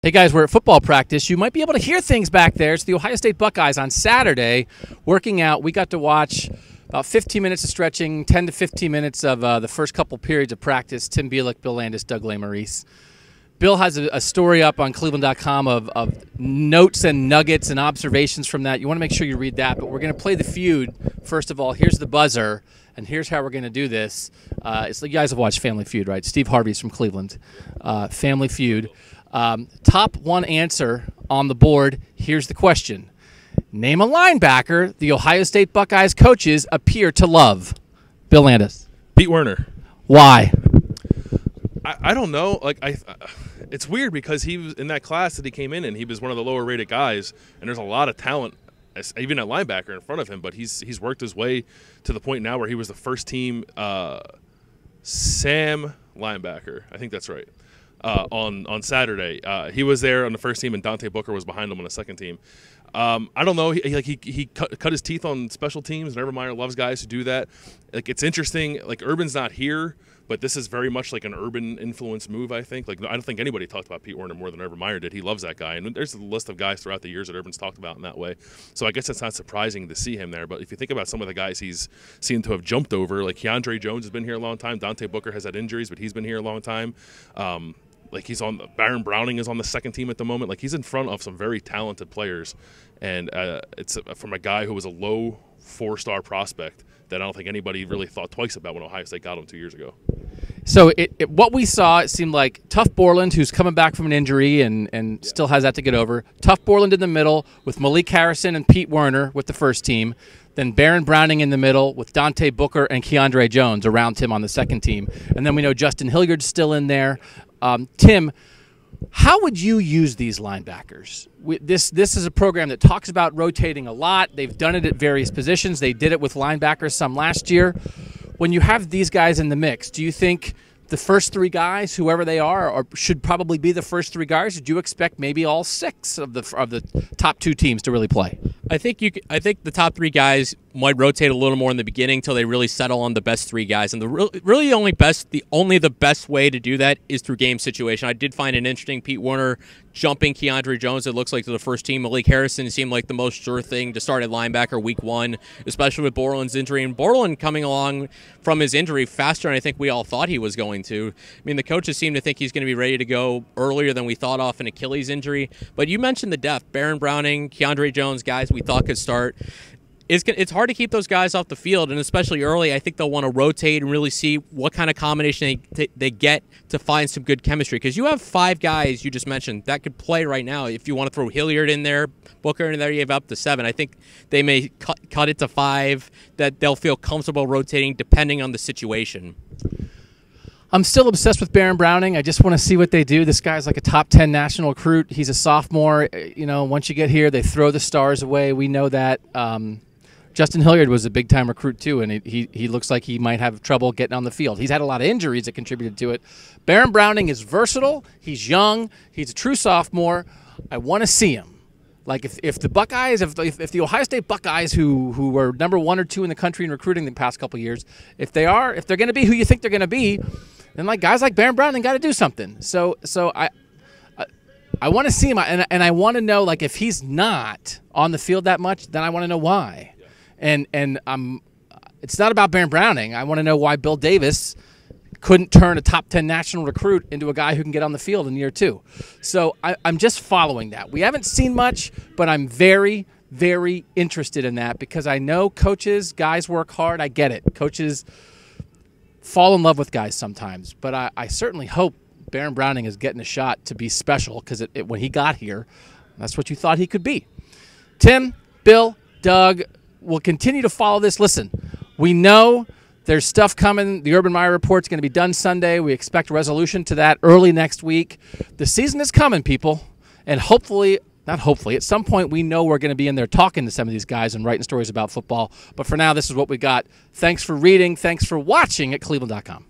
Hey guys, we're at football practice. You might be able to hear things back there. It's the Ohio State Buckeyes on Saturday working out. We got to watch about 15 minutes of stretching, 10 to 15 minutes of the first couple periods of practice. Tim Bielik, Bill Landis, Doug Lesmerises. Bill has a story up on cleveland.com of notes and nuggets and observations from that. You want to make sure you read that, but we're going to play the feud. First of all, here's the buzzer, and here's how we're going to do this. It's like you guys have watched Family Feud, right? Steve Harvey's from Cleveland. Family Feud. Top one answer on the board. Here's the question. Name a linebacker the Ohio State Buckeyes coaches appear to love. Bill Landis. Pete Werner. Why? I don't know. It's weird because he was in that class that he came in and he was one of the lower rated guys, and there's a lot of talent, even at linebacker, in front of him. But he's worked his way to the point now where he was the first team Sam linebacker. I think that's right. On Saturday, he was there on the first team, and Dante Booker was behind him on the second team. I don't know. He cut his teeth on special teams, and Urban Meyer loves guys who do that. It's interesting. Urban's not here, but this is very much like an Urban influence move, I think. I don't think anybody talked about Pete Werner more than Urban Meyer did. He loves that guy, and there's a list of guys throughout the years that Urban's talked about in that way. So I guess it's not surprising to see him there. But if you think about some of the guys he's seen to have jumped over, like Keandre Jones has been here a long time. Dante Booker has had injuries, but he's been here a long time. He's on Baron Browning is on the second team at the moment. He's in front of some very talented players, and it's from a guy who was a low 4-star prospect that I don't think anybody really thought twice about when Ohio State got him 2 years ago. So what we saw, it seemed like Tough Borland, who's coming back from an injury and still has that to get over. Tough Borland in the middle with Malik Harrison and Pete Werner with the first team. Then Baron Browning in the middle with Dante Booker and Keandre Jones around him on the second team. And then we know Justin Hilliard's still in there. Tim, how would you use these linebackers? This is a program that talks about rotating a lot. They've done it at various positions. They did it with linebackers some last year. When you have these guys in the mix, do you think the first three guys, whoever they are should probably be the first three guys? Did you expect maybe all six of the top two teams to really play? I think the top three guys might rotate a little more in the beginning until they really settle on the best three guys. And the only best way to do that is through game situation. I did find it interesting. Pete Werner jumping Keandre Jones, it looks like, to the first team. Malik Harrison seemed like the most sure thing to start at linebacker week one, especially with Borland's injury. And Borland coming along from his injury faster than I think we all thought he was going to. I mean, the coaches seem to think he's going to be ready to go earlier than we thought off an Achilles injury. But you mentioned the depth. Baron Browning, Keandre Jones, guys we thought could start. It's hard to keep those guys off the field, and especially early, I think they'll want to rotate and really see what kind of combination they get to find some good chemistry. Because you have five guys you just mentioned that could play right now. If you want to throw Hilliard in there, Booker in there, you have up to 7. I think they may cut it to 5, that they'll feel comfortable rotating depending on the situation. I'm still obsessed with Baron Browning. I just want to see what they do. This guy's like a top 10 national recruit. He's a sophomore. Once you get here, they throw the stars away. We know that. Justin Hilliard was a big-time recruit, too, and he looks like he might have trouble getting on the field. He's had a lot of injuries that contributed to it. Baron Browning is versatile. He's young. He's a true sophomore. I want to see him. If the Buckeyes, if the Ohio State Buckeyes, who were number 1 or 2 in the country in recruiting the past couple of years, if they're going to be who you think they're going to be, then guys like Baron Browning got to do something. So I want to see him, and I want to know, if he's not on the field that much, then I want to know why. And it's not about Baron Browning. I want to know why Bill Davis couldn't turn a top 10 national recruit into a guy who can get on the field in year 2. So I'm just following that. We haven't seen much, but I'm very, very interested in that because I know guys work hard. I get it. Coaches fall in love with guys sometimes, but I certainly hope Baron Browning is getting a shot to be special because when he got here, that's what you thought he could be. Tim, Bill, Doug, we'll continue to follow this. Listen, we know there's stuff coming. The Urban Meyer Report's going to be done Sunday. We expect resolution to that early next week. The season is coming, people, and not hopefully, at some point we know we're going to be in there talking to some of these guys and writing stories about football. But for now, this is what we got. Thanks for reading. Thanks for watching at cleveland.com.